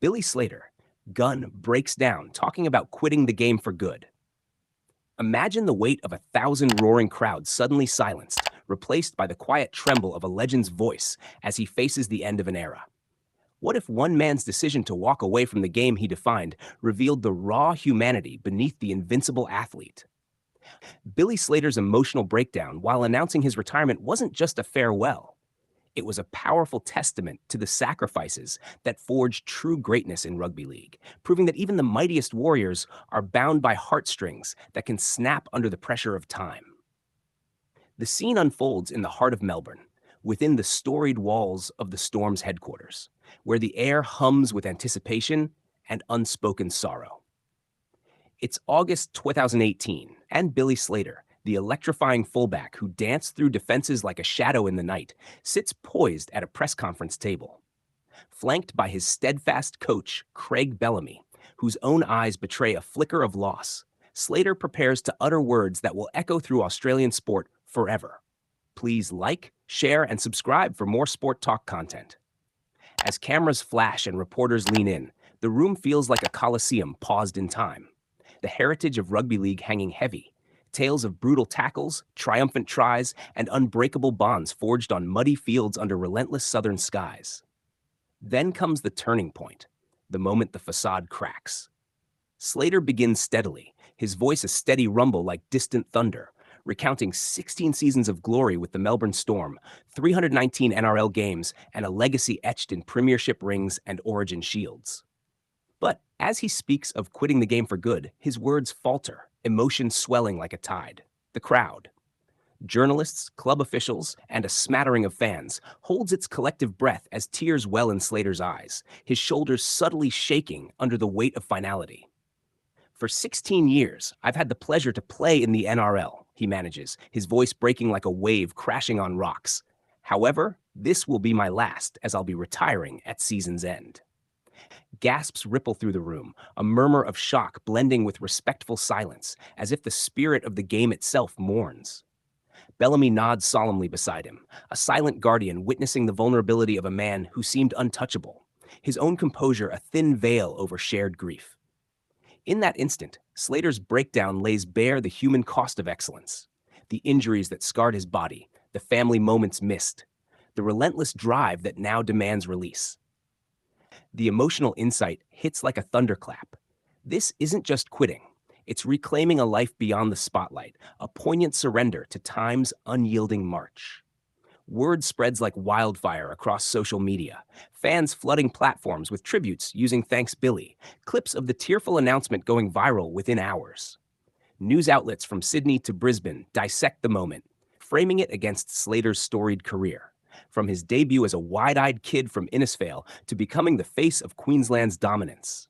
Billy Slater, gun, breaks down, talking about quitting the game for good. Imagine the weight of 1,000 roaring crowds suddenly silenced, replaced by the quiet tremble of a legend's voice as he faces the end of an era. What if one man's decision to walk away from the game he defined revealed the raw humanity beneath the invincible athlete? Billy Slater's emotional breakdown while announcing his retirement wasn't just a farewell. It was a powerful testament to the sacrifices that forged true greatness in rugby league, proving that even the mightiest warriors are bound by heartstrings that can snap under the pressure of time. The scene unfolds in the heart of Melbourne, within the storied walls of the Storm's headquarters, where the air hums with anticipation and unspoken sorrow. It's August 2018, and Billy Slater, the electrifying fullback who danced through defenses like a shadow in the night, sits poised at a press conference table. Flanked by his steadfast coach, Craig Bellamy, whose own eyes betray a flicker of loss, Slater prepares to utter words that will echo through Australian sport forever. Please like, share, and subscribe for more sport talk content. As cameras flash and reporters lean in, the room feels like a coliseum paused in time. The heritage of rugby league hanging heavy, tales of brutal tackles, triumphant tries, and unbreakable bonds forged on muddy fields under relentless southern skies. Then comes the turning point, the moment the facade cracks. Slater begins steadily, his voice a steady rumble like distant thunder, recounting 16 seasons of glory with the Melbourne Storm, 319 NRL games, and a legacy etched in premiership rings and origin shields. But as he speaks of quitting the game for good, his words falter, emotion swelling like a tide. The crowd, journalists, club officials, and a smattering of fans, holds its collective breath as tears well in Slater's eyes, his shoulders subtly shaking under the weight of finality. For 16 years, I've had the pleasure to play in the NRL, he manages, his voice breaking like a wave crashing on rocks. However, this will be my last, as I'll be retiring at season's end. Gasps ripple through the room, a murmur of shock blending with respectful silence, as if the spirit of the game itself mourns. Bellamy nods solemnly beside him, a silent guardian witnessing the vulnerability of a man who seemed untouchable, his own composure a thin veil over shared grief. In that instant, Slater's breakdown lays bare the human cost of excellence, the injuries that scarred his body, the family moments missed, the relentless drive that now demands release. The emotional insight hits like a thunderclap. This isn't just quitting. It's reclaiming a life beyond the spotlight, a poignant surrender to time's unyielding march. Word spreads like wildfire across social media, fans flooding platforms with tributes using "Thanks Billy," clips of the tearful announcement going viral within hours. News outlets from Sydney to Brisbane dissect the moment, framing it against Slater's storied career. From his debut as a wide-eyed kid from Innisfail to becoming the face of Queensland's dominance.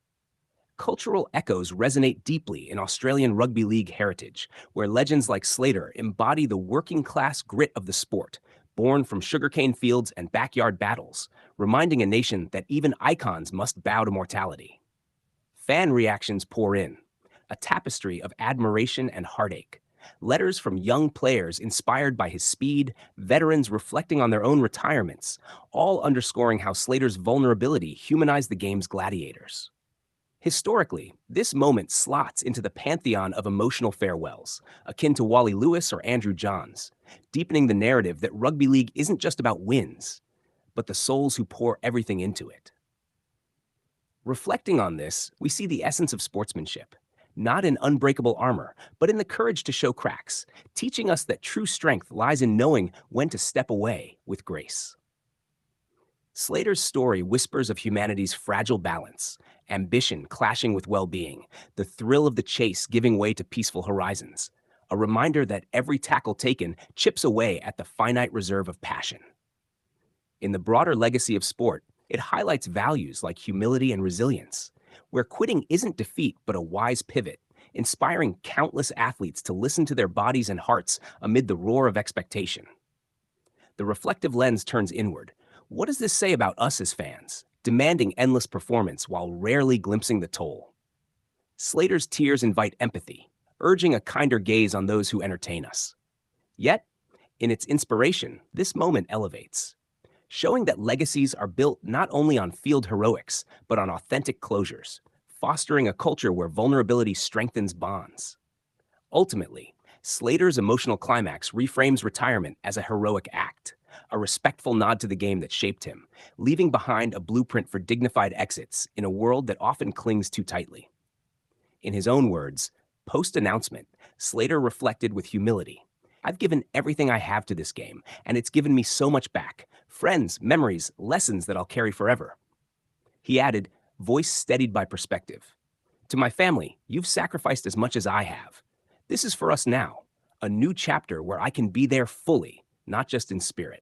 Cultural echoes resonate deeply in Australian rugby league heritage, where legends like Slater embody the working-class grit of the sport, born from sugarcane fields and backyard battles, reminding a nation that even icons must bow to mortality. Fan reactions pour in, a tapestry of admiration and heartache. Letters from young players inspired by his speed, veterans reflecting on their own retirements, all underscoring how Slater's vulnerability humanized the game's gladiators. Historically, this moment slots into the pantheon of emotional farewells, akin to Wally Lewis or Andrew Johns, deepening the narrative that rugby league isn't just about wins, but the souls who pour everything into it. Reflecting on this, we see the essence of sportsmanship, not in unbreakable armor, but in the courage to show cracks, teaching us that true strength lies in knowing when to step away with grace. Slater's story whispers of humanity's fragile balance, ambition clashing with well-being, the thrill of the chase giving way to peaceful horizons, a reminder that every tackle taken chips away at the finite reserve of passion. In the broader legacy of sport, it highlights values like humility and resilience, where quitting isn't defeat but a wise pivot, inspiring countless athletes to listen to their bodies and hearts amid the roar of expectation. The reflective lens turns inward. What does this say about us as fans, demanding endless performance while rarely glimpsing the toll? Slater's tears invite empathy, urging a kinder gaze on those who entertain us. Yet, in its inspiration, this moment elevates. showing that legacies are built not only on field heroics, but on authentic closures, fostering a culture where vulnerability strengthens bonds. Ultimately, Slater's emotional climax reframes retirement as a heroic act, a respectful nod to the game that shaped him, leaving behind a blueprint for dignified exits in a world that often clings too tightly. In his own words, post-announcement, Slater reflected with humility. I've given everything I have to this game, and it's given me so much back. Friends, memories, lessons that I'll carry forever. He added, voice steadied by perspective. To my family, you've sacrificed as much as I have. This is for us now, a new chapter where I can be there fully, not just in spirit.